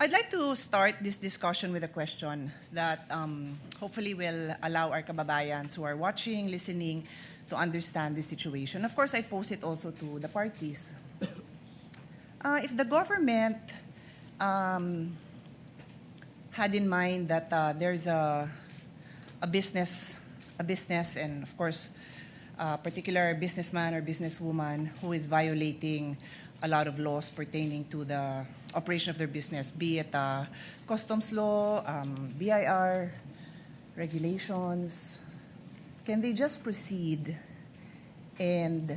I'd like to start this discussion with a question that hopefully will allow our kababayans who are watching, listening, to understand the situation. Of course, I pose it also to the parties. If the government had in mind that there's a business, and of course, a particular businessman or businesswoman who is violating a lot of laws pertaining to the operation of their business, be it customs law, BIR, regulations, can they just proceed and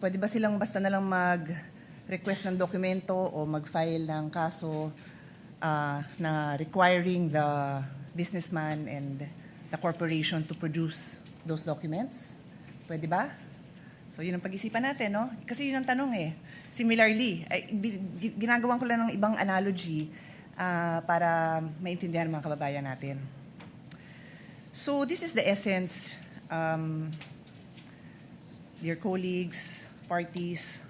pwede ba silang basta na lang mag-request ng dokumento o mag-file ng kaso na requiring the businessman and the corporation to produce those documents? Pwede ba? So yun ang pag-isipan natin, no? Kasi yun ang tanong eh. Similarly, ginagawan ko lang ng ibang analogy para maintindihan ng mga kababayan natin. So this is the essence, dear colleagues, parties,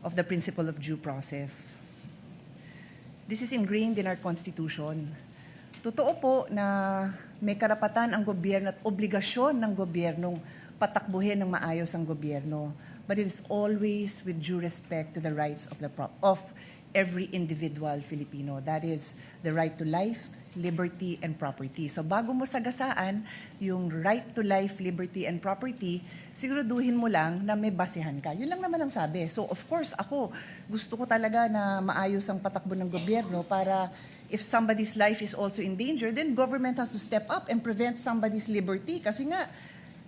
of the principle of due process. This is ingrained in our Constitution. Totoo po na may karapatan ang gobyerno at obligasyon ng gobyernong patakbuhin ng maayos ang gobyerno, but it is always with due respect to the rights of every individual Filipino. That is the right to life, liberty, and property. So bago mo sagasaan yung right to life, liberty, and property, siguraduhin mo lang na may basehan ka. Yun lang naman ang sabi. So of course, ako, gusto ko talaga na maayos ang patakbo ng gobyerno para if somebody's life is also in danger, then government has to step up and prevent somebody's liberty. Kasi nga,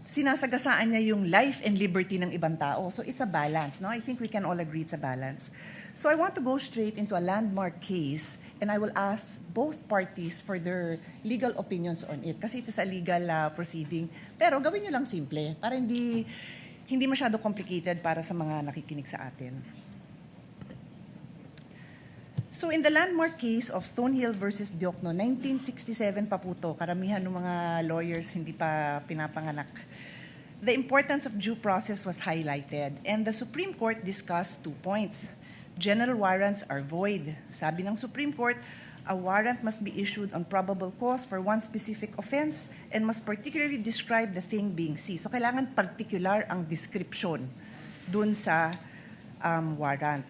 sinasagasaan niya yung life and liberty ng ibang tao. So it's a balance, no? I think we can all agree it's a balance. So I want to go straight into a landmark case and I will ask both parties for their legal opinions on it kasi it is a legal proceeding. Pero gawin niyo lang simple para hindi masyado complicated para sa mga nakikinig sa atin. So in the landmark case of Stonehill versus Diokno, 1967 pa po to, karamihan ng mga lawyers hindi pa pinapanganak. The importance of due process was highlighted and the Supreme Court discussed 2 points. General warrants are void. Sabi ng Supreme Court, a warrant must be issued on probable cause for one specific offense and must particularly describe the thing being seized. So kailangan particular ang description dun sa warrant.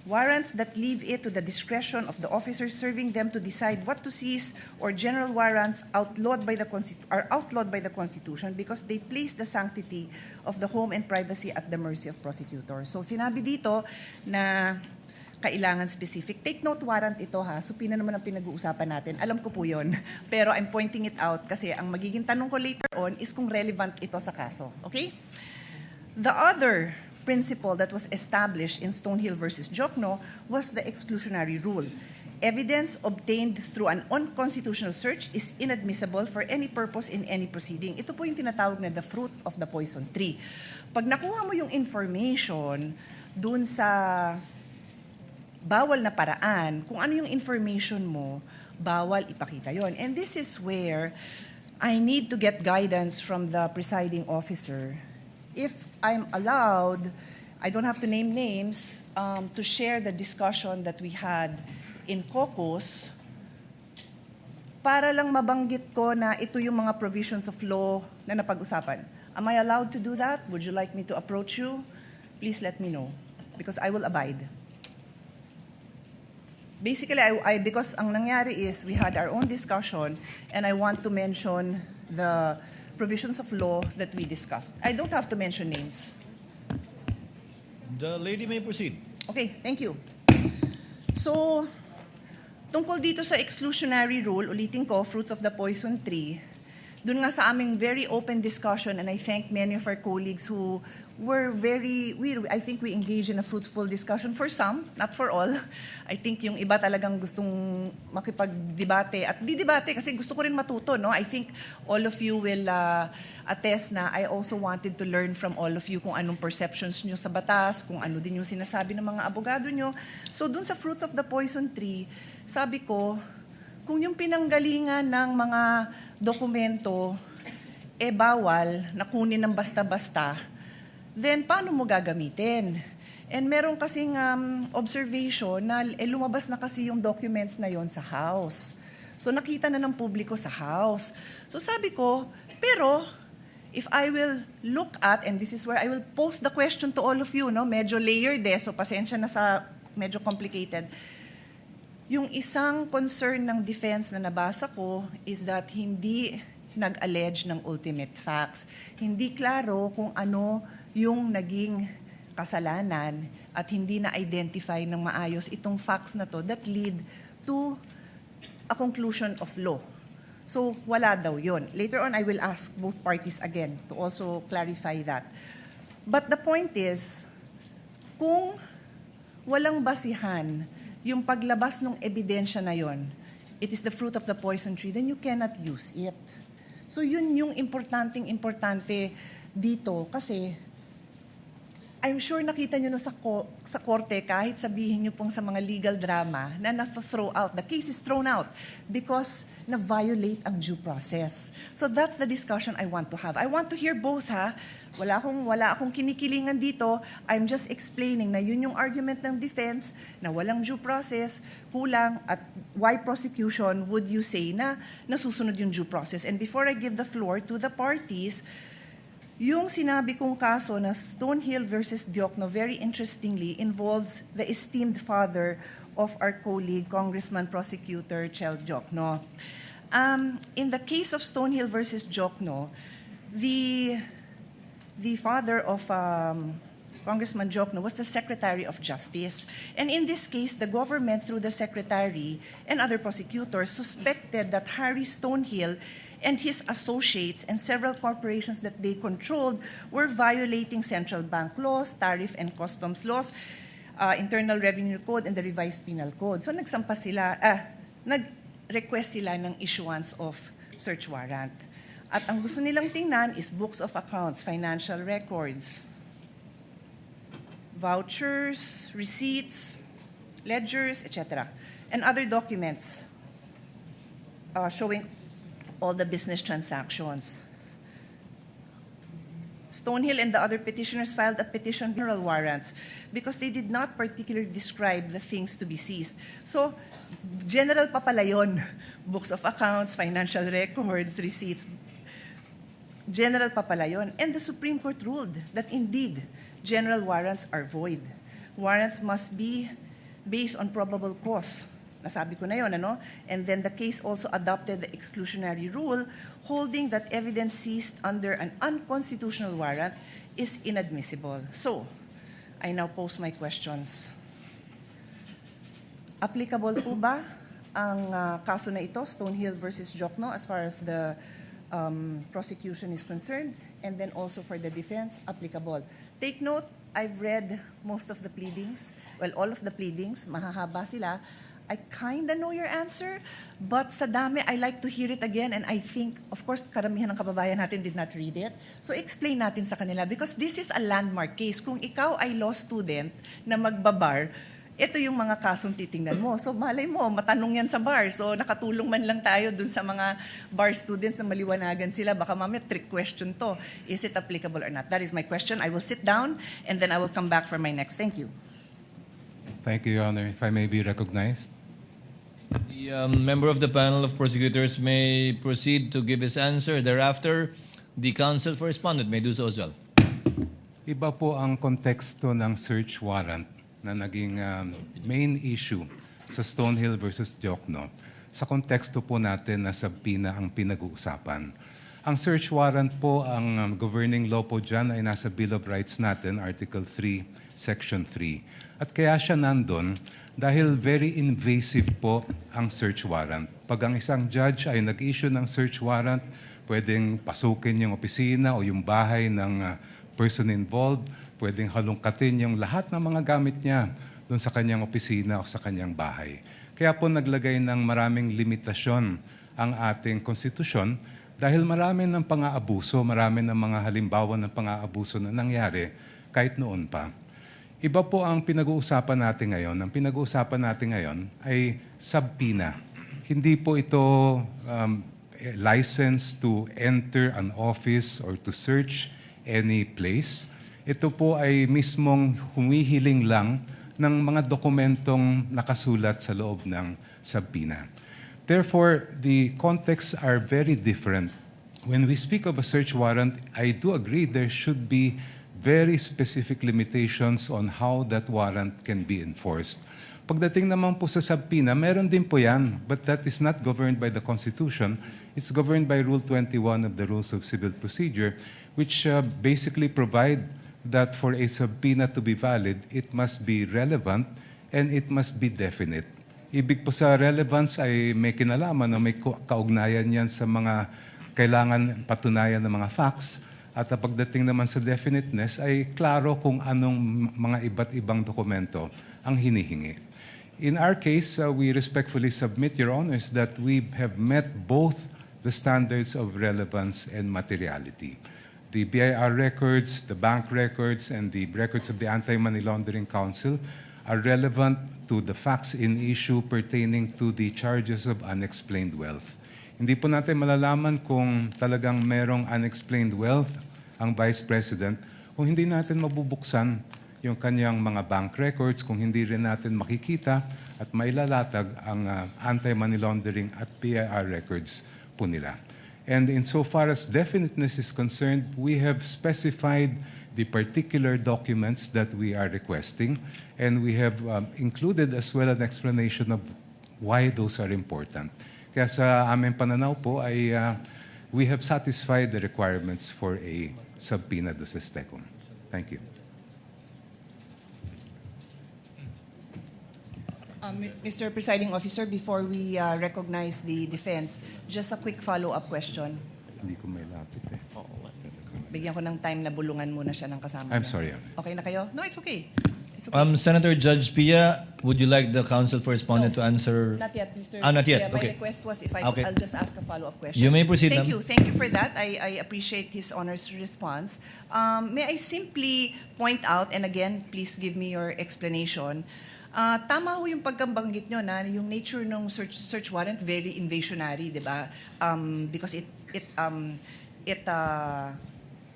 Warrants that leave it to the discretion of the officers serving them to decide what to seize or general warrants are outlawed by the Constitution because they place the sanctity of the home and privacy at the mercy of prosecutors. So sinabi dito na kailangan specific. Take note warrant ito ha. Supina naman ang pinag-uusapan natin. Alam ko po yun. Pero I'm pointing it out kasi ang magiging tanong ko later on is kung relevant ito sa kaso. Okay? The other principle that was established in Stonehill versus Diokno was the exclusionary rule. Evidence obtained through an unconstitutional search is inadmissible for any purpose in any proceeding. Ito po yung tinatawag na the fruit of the poison tree. Pag nakuha mo yung information dun sa bawal na paraan, kung ano yung information mo, bawal ipakita yon. And this is where I need to get guidance from the presiding officer. If I'm allowed, I don't have to name names, to share the discussion that we had in caucus para lang mabanggit ko na ito yung mga provisions of law na napag-usapan. Am I allowed to do that? Would you like me to approach you? Please let me know because I will abide. Basically, because ang nangyari is we had our own discussion and I want to mention the provisions of law that we discussed. I don't have to mention names. The lady may proceed. Okay, thank you. So, tungkol dito sa exclusionary rule, ulitin ko, fruits of the poison tree, dun nga sa aming very open discussion, and I thank many of our colleagues who were I think we engaged in a fruitful discussion for some, not for all. I think yung iba talagang gustong makipag-debate at di-debate kasi gusto ko rin matuto, no? I think all of you will attest na I also wanted to learn from all of you kung anong perceptions nyo sa batas, kung ano din yung sinasabi ng mga abogado nyo. So dun sa fruits of the poison tree, sabi ko, kung yung pinanggalingan ng mga dokumento bawal na kunin ng basta-basta, then paano mo gagamitin? And meron kasing observation na lumabas na kasi yung documents na yon sa House. So nakita na ng publiko sa House. So sabi ko, pero if I will look at, and this is where I will pose the question to all of you, no? Medyo layered so pasensya na sa medyo complicated. Yung isang concern ng defense na nabasa ko is that hindi nag-allege ng ultimate facts. Hindi klaro kung ano yung naging kasalanan at hindi na-identify ng maayos itong facts na to that lead to a conclusion of law. So, wala daw yun. Later on, I will ask both parties again to also clarify that. But the point is, kung walang basihan yung paglabas ng ebidensya na yon, it is the fruit of the poison tree, then you cannot use it. So, yun yung importante dito kasi I'm sure nakita nyo no sa korte, kahit sabihin nyo pong sa mga legal drama na na-throw out. The case is thrown out because na-violate ang due process. So that's the discussion I want to have. I want to hear both, ha? Wala akong kinikilingan dito. I'm just explaining na yun yung argument ng defense na walang due process, kulang, at why prosecution would you say na nasusunod yung due process. And before I give the floor to the parties, yung sinabi kong kaso na Stonehill versus Diokno, very interestingly, involves the esteemed father of our colleague, Congressman Prosecutor Chel Diokno. In the case of Stonehill versus Diokno, the father of Congressman Diokno was the Secretary of Justice. And in this case, the government, through the Secretary and other prosecutors, suspected that Harry Stonehill and his associates and several corporations that they controlled were violating central bank laws, tariff and customs laws, Internal Revenue Code, and the Revised Penal Code. So nag-request sila ng issuance of search warrant. At ang gusto nilang tingnan is books of accounts, financial records, vouchers, receipts, ledgers, etc., and other documents showing all the business transactions. Stonehill and the other petitioners filed a petition for general warrants because they did not particularly describe the things to be seized. So, general pa pala yun. Books of accounts, financial records, receipts. General pa pala yun. And the Supreme Court ruled that indeed, general warrants are void. Warrants must be based on probable cause. Nasabi ko na yun, ano? And then the case also adopted the exclusionary rule, holding that evidence seized under an unconstitutional warrant is inadmissible. So, I now pose my questions. Applicable po ba ang kaso na ito, Stonehill versus Diokno, as far as the prosecution is concerned, and then also for the defense, applicable? Take note, I've read most of the pleadings, well, all of the pleadings, mahahaba sila. I kind of know your answer, but sa dami, I like to hear it again, and I think, of course, karamihan ng kababayan natin did not read it. So explain natin sa kanila, because this is a landmark case. Kung ikaw ay law student na magbabar, ito yung mga kasong titingnan mo. So malay mo, matanong yan sa bar. So nakatulong man lang tayo dun sa mga bar students na maliwanagan sila. Baka mamaya trick question to. Is it applicable or not? That is my question. I will sit down, and then I will come back for my next. Thank you. Thank you, Your Honor. If I may be recognized. The member of the panel of prosecutors may proceed to give his answer. Thereafter, the counsel for respondent may do so as well. Iba po ang konteksto ng search warrant na naging main issue sa Stonehill versus Diokno. Sa konteksto po natin na subpoena ang pinag-uusapan. Ang search warrant po, ang governing law po dyan ay nasa Bill of Rights natin, Article 3, Section 3. At kaya siya nandun dahil very invasive po ang search warrant. Pag ang isang judge ay nag-issue ng search warrant, pwedeng pasukin yung opisina o yung bahay ng person involved, pwedeng halungkatin yung lahat ng mga gamit niya doon sa kanyang opisina o sa kanyang bahay. Kaya po naglagay ng maraming limitasyon ang ating konstitusyon dahil marami ng pang-aabuso, marami ng mga halimbawa ng pang-aabuso na nangyari kahit noon pa. Iba po ang pinag-uusapan natin ngayon. Ang pinag-uusapan natin ngayon ay subpoena. Hindi po ito license to enter an office or to search any place. ito po ay mismong humihiling lang ng mga dokumentong nakasulat sa loob ng subpoena. Therefore, the contexts are very different. When we speak of a search warrant, I do agree there should be very specific limitations on how that warrant can be enforced. Pagdating naman po sa subpoena, meron din po yan, but that is not governed by the Constitution. It's governed by Rule 21 of the Rules of Civil Procedure, which basically provide that for a subpoena to be valid, it must be relevant and it must be definite. Ibig po sa relevance ay may kinalaman o may kaugnayan yan sa mga kailangan patunayan ng mga facts. At pagdating naman sa definiteness ay klaro kung anong mga iba't ibang dokumento ang hinihingi. In our case, we respectfully submit, Your Honors, that we have met both the standards of relevance and materiality. The BIR records, the bank records, and the records of the Anti-Money Laundering Council are relevant to the facts in issue pertaining to the charges of unexplained wealth. Hindi po natin malalaman kung talagang merong unexplained wealth ang Vice President kung hindi natin mabubuksan yung kanyang mga bank records, kung hindi rin natin makikita at mailalatag ang anti-money laundering at BIR records po nila. And insofar as definiteness is concerned, we have specified the particular documents that we are requesting, and we have included as well an explanation of why those are important. Kaya sa aming pananaw po ay we have satisfied the requirements for a subpoena duces tecum. Thank you. Mr. Presiding Officer, before we recognize the defense, just a quick follow-up question. Hindi ko may lapit eh. Bigyan ko ng time na bulungan muna siya ng kasama I'm niya. sorry. Okay na kayo? No, it's okay. It's okay. Senator Judge Pia, would you like the counsel for respondent to answer? Not yet, Mr. Not yet. Yeah, my Okay. request was if I Okay. I'll just ask a follow-up question. You may proceed, Thank ma'am. you. Thank you for that. I appreciate his honor's response. May I simply point out, and again, please give me your explanation. Tama ho yung pagkabanggit nyo na yung nature ng search warrant very invasionary, di ba? Because it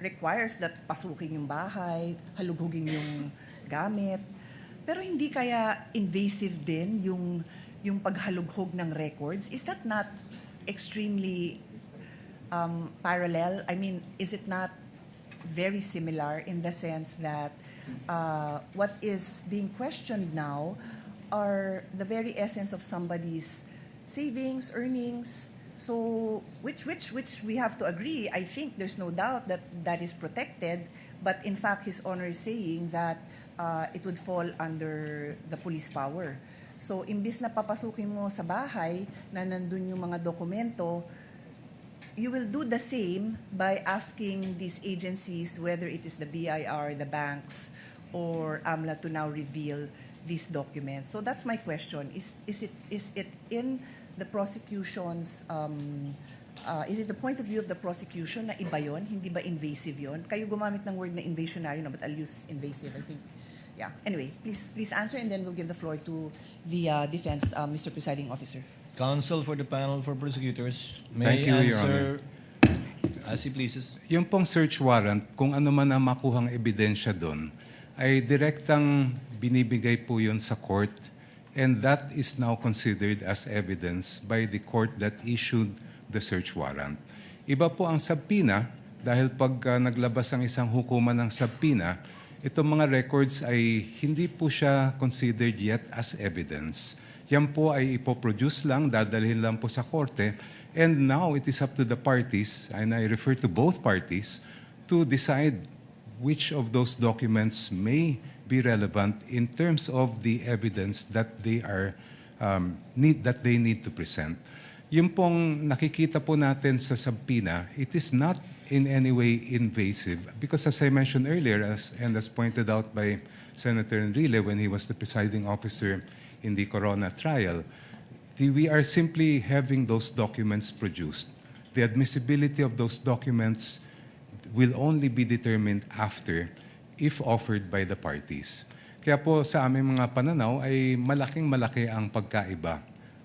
requires that pasukin yung bahay, halughugin yung gamit. Pero hindi kaya invasive din yung paghalughog ng records? Is that not extremely parallel? I mean, is it not very similar in the sense that what is being questioned now are the very essence of somebody's savings, earnings? So, which we have to agree. I think there's no doubt that that is protected. But in fact, His Honor is saying that it would fall under the police power. So, imbis na papasukin mo sa bahay na nandun yung mga dokumento, you will do the same by asking these agencies, whether it is the BIR, the banks, or AMLA, to now reveal these documents. So that's my question. Is it in the prosecution's, is it the point of view of the prosecution na iba yun? Hindi ba invasive yun? Kayo gumamit ng word na invasionary, no, but I'll use invasive, I think. Yeah. Anyway, please answer, and then we'll give the floor to the defense, Mr. Presiding Officer. Counsel for the panel for prosecutors may Thank you, Your answer as he pleases. Yung pong search warrant, kung ano man ang makuhang ebidensya doon, ay direktang binibigay po yun sa court, and that is now considered as evidence by the court that issued the search warrant. Iba po ang subpoena, dahil pag naglabas ang isang hukuman ng subpoena, itong mga records ay hindi po siya considered yet as evidence. Yan po ay ipoproduce lang, dadalhin lang po sa korte, and now it is up to the parties, and I refer to both parties, to decide which of those documents may be relevant in terms of the evidence that they are need to present. Yung pong nakikita po natin sa subpoena, it is not in any way invasive because, as I mentioned earlier, as pointed out by Senator Enrile when he was the presiding officer in the Corona trial, we are simply having those documents produced. The admissibility of those documents will only be determined after, if offered by the parties. Kaya po sa aming mga pananaw ay malaking-malaki ang pagkaiba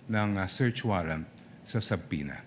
ng search warrant sa subpoena.